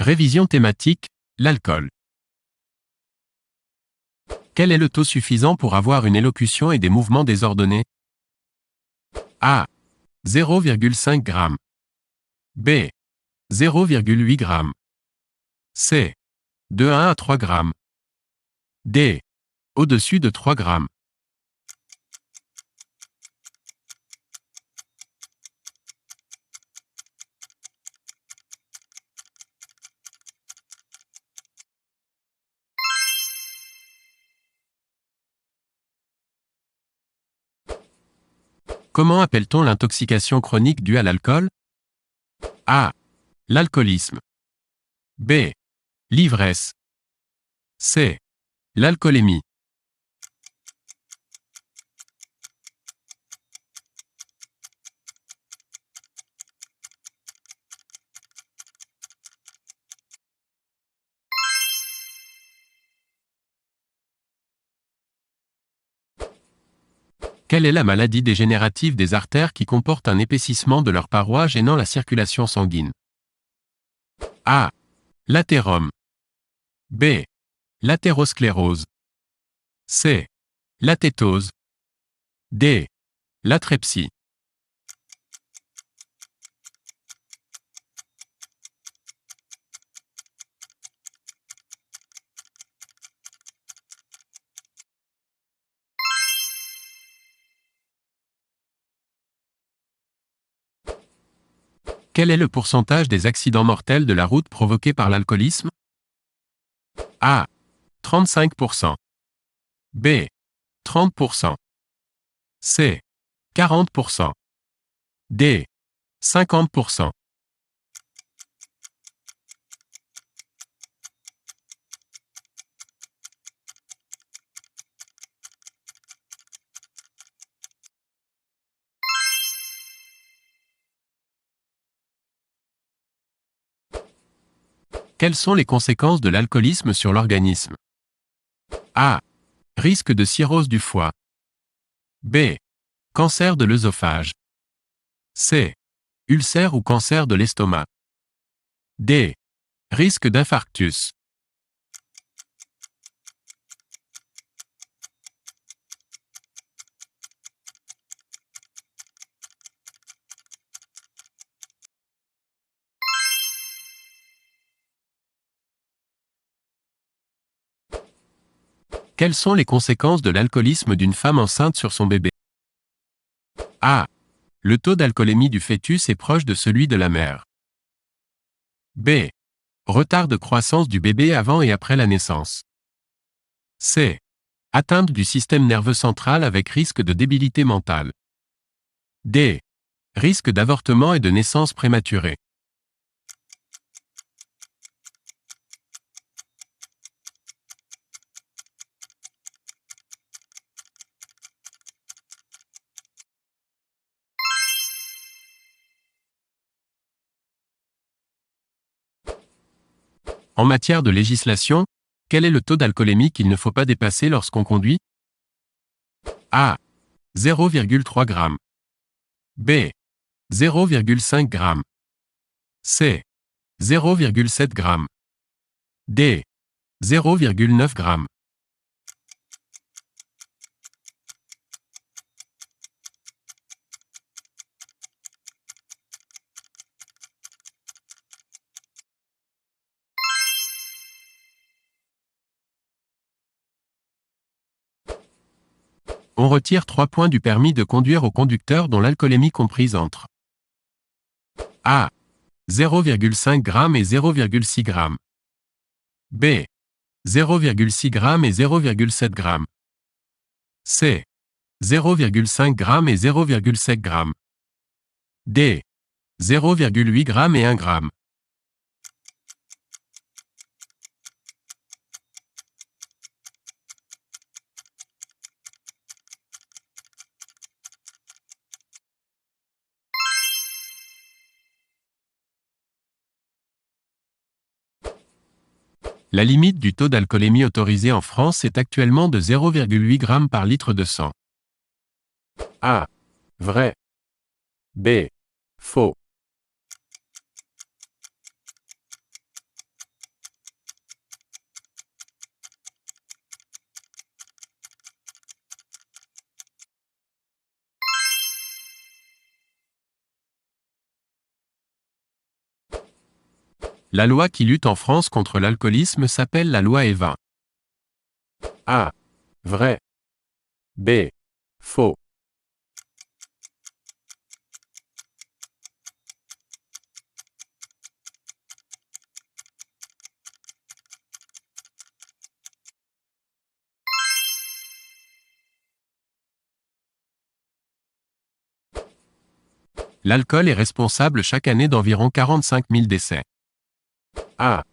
Révision thématique, l'alcool. Quel est le taux suffisant pour avoir une élocution et des mouvements désordonnés? A. 0,5 g. B. 0,8 g. C. De 1 à 3 g. D. Au-dessus de 3 g. Comment appelle-t-on l'intoxication chronique due à l'alcool? A. L'alcoolisme. B. L'ivresse. C. L'alcoolémie. Quelle est la maladie dégénérative des artères qui comporte un épaississement de leurs parois gênant la circulation sanguine? A. L'athérome. B. L'athérosclérose. C. L'athétose. D. L'atrepsie. Quel est le pourcentage des accidents mortels de la route provoqués par l'alcoolisme? A. 35%. B. 30%. C. 40%. D. 50%. Quelles sont les conséquences de l'alcoolisme sur l'organisme? A. Risque de cirrhose du foie. B. Cancer de l'œsophage. C. Ulcère ou cancer de l'estomac. D. Risque d'infarctus. Quelles sont les conséquences de l'alcoolisme d'une femme enceinte sur son bébé? A. Le taux d'alcoolémie du fœtus est proche de celui de la mère. B. Retard de croissance du bébé avant et après la naissance. C. Atteinte du système nerveux central avec risque de débilité mentale. D. Risque d'avortement et de naissance prématurée. En matière de législation, quel est le taux d'alcoolémie qu'il ne faut pas dépasser lorsqu'on conduit? A. 0,3 g. B. 0,5 g. C. 0,7 g. D. 0,9 g. On retire 3 points du permis de conduire au conducteur dont l'alcoolémie comprise entre A. 0,5 g et 0,6 g. B. 0,6 g et 0,7 g. C. 0,5 g et 0,7 g. D. 0,8 g et 1 g. La limite du taux d'alcoolémie autorisé en France est actuellement de 0,8 g par litre de sang. A. Vrai. B. Faux. La loi qui lutte en France contre l'alcoolisme s'appelle la loi Evin. A. Vrai. B. Faux. L'alcool est responsable chaque année d'environ 45 000 décès. A.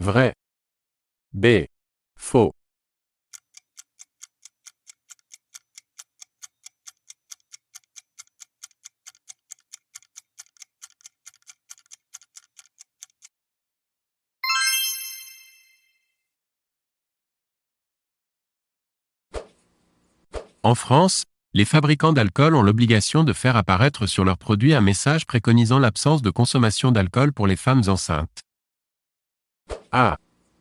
Vrai. B. Faux. En France, les fabricants d'alcool ont l'obligation de faire apparaître sur leurs produits un message préconisant l'absence de consommation d'alcool pour les femmes enceintes. A.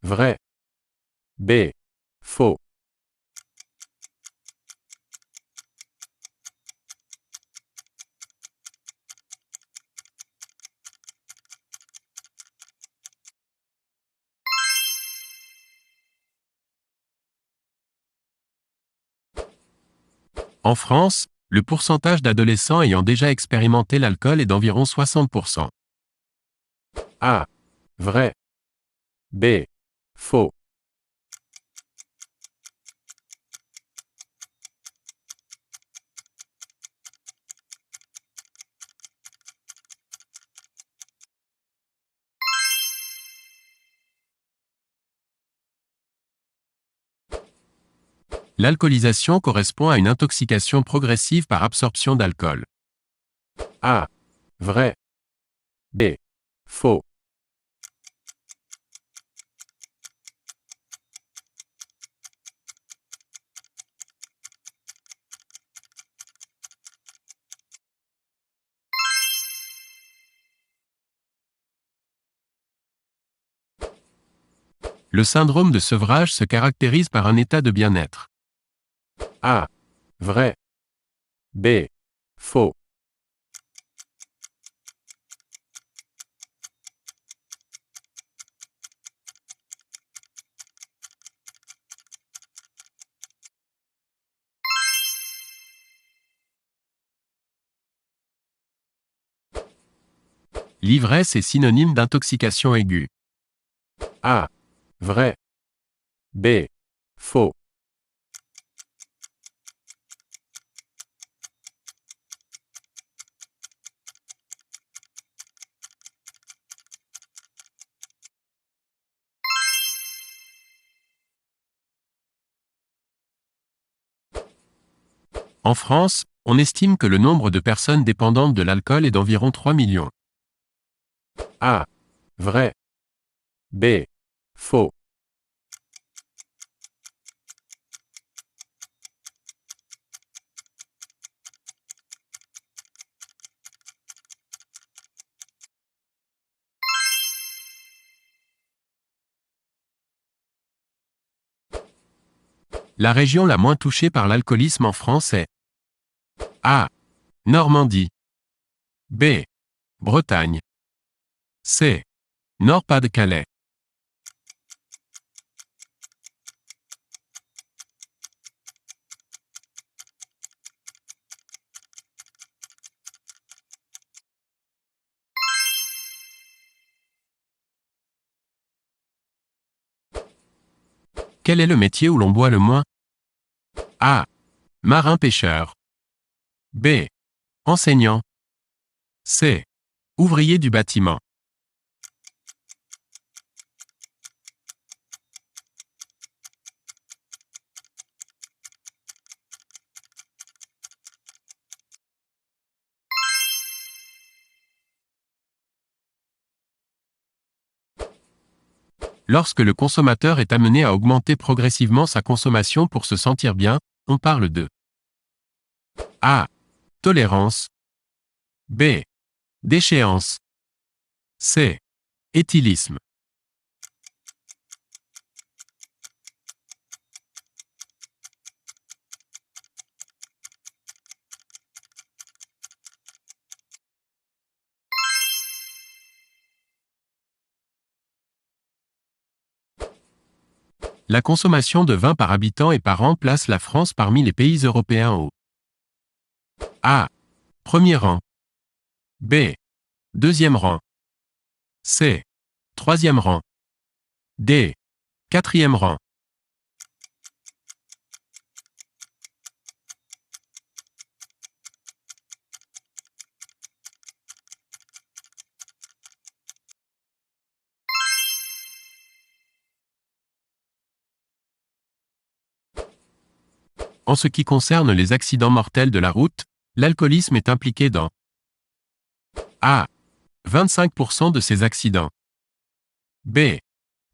Vrai. B. Faux. En France, le pourcentage d'adolescents ayant déjà expérimenté l'alcool est d'environ 60%. A. Vrai. B. Faux. L'alcoolisation correspond à une intoxication progressive par absorption d'alcool. A. Vrai. B. Faux. Le syndrome de sevrage se caractérise par un état de bien-être. A. Vrai. B. Faux. L'ivresse est synonyme d'intoxication aiguë. A. Vrai. B. Faux. En France, on estime que le nombre de personnes dépendantes de l'alcool est d'environ 3 millions. A. Vrai. B. Faux. La région la moins touchée par l'alcoolisme en France est A. Normandie. B. Bretagne. C. Nord-Pas-de-Calais. Quel est le métier où l'on boit le moins? A. Marin-pêcheur. B. Enseignant. C. Ouvrier du bâtiment. Lorsque le consommateur est amené à augmenter progressivement sa consommation pour se sentir bien, on parle de A. Tolérance. B. Déchéance. C. Éthylisme. La consommation de vin par habitant et par an place la France parmi les pays européens au A. Premier rang. B. Deuxième rang. C. Troisième rang. D. Quatrième rang. En ce qui concerne les accidents mortels de la route, l'alcoolisme est impliqué dans A. 25% de ces accidents. B.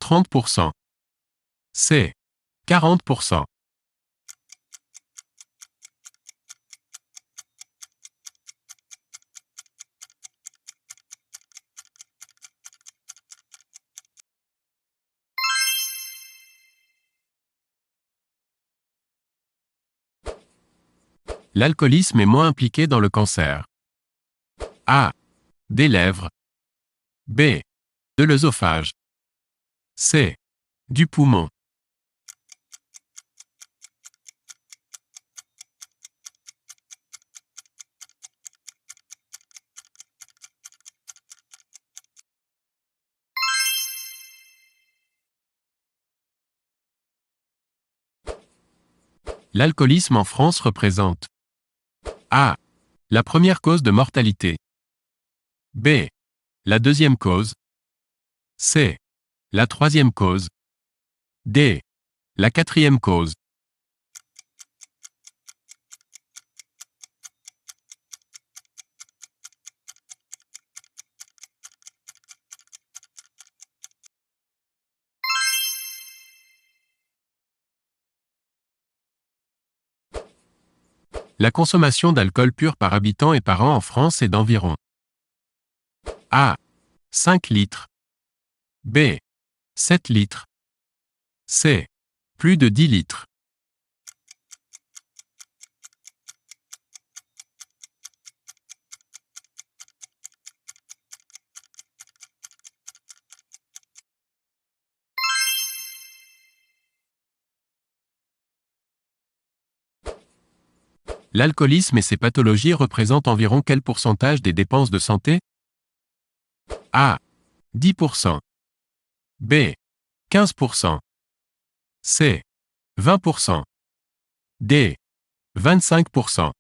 30%. C. 40%. L'alcoolisme est moins impliqué dans le cancer. A. Des lèvres. B. De l'œsophage. C. Du poumon. L'alcoolisme en France représente A. La première cause de mortalité. B. La deuxième cause. C. La troisième cause. D. La quatrième cause. La consommation d'alcool pur par habitant et par an en France est d'environ A. 5 litres. B. 7 litres. C. Plus de 10 litres. L'alcoolisme et ses pathologies représentent environ quel pourcentage des dépenses de santé? A. 10%. B. 15%. C. 20%. D. 25%.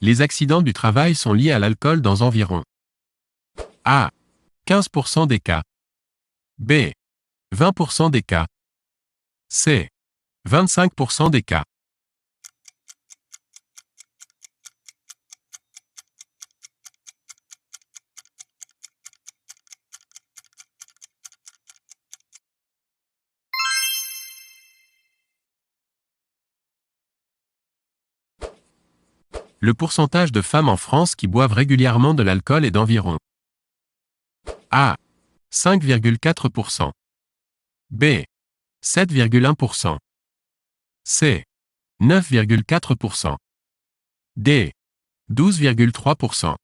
Les accidents du travail sont liés à l'alcool dans environ A. 15% des cas. B. 20% des cas. C. 25% des cas. Le pourcentage de femmes en France qui boivent régulièrement de l'alcool est d'environ A. 5,4%. B. 7,1%. C. 9,4%. D. 12,3%.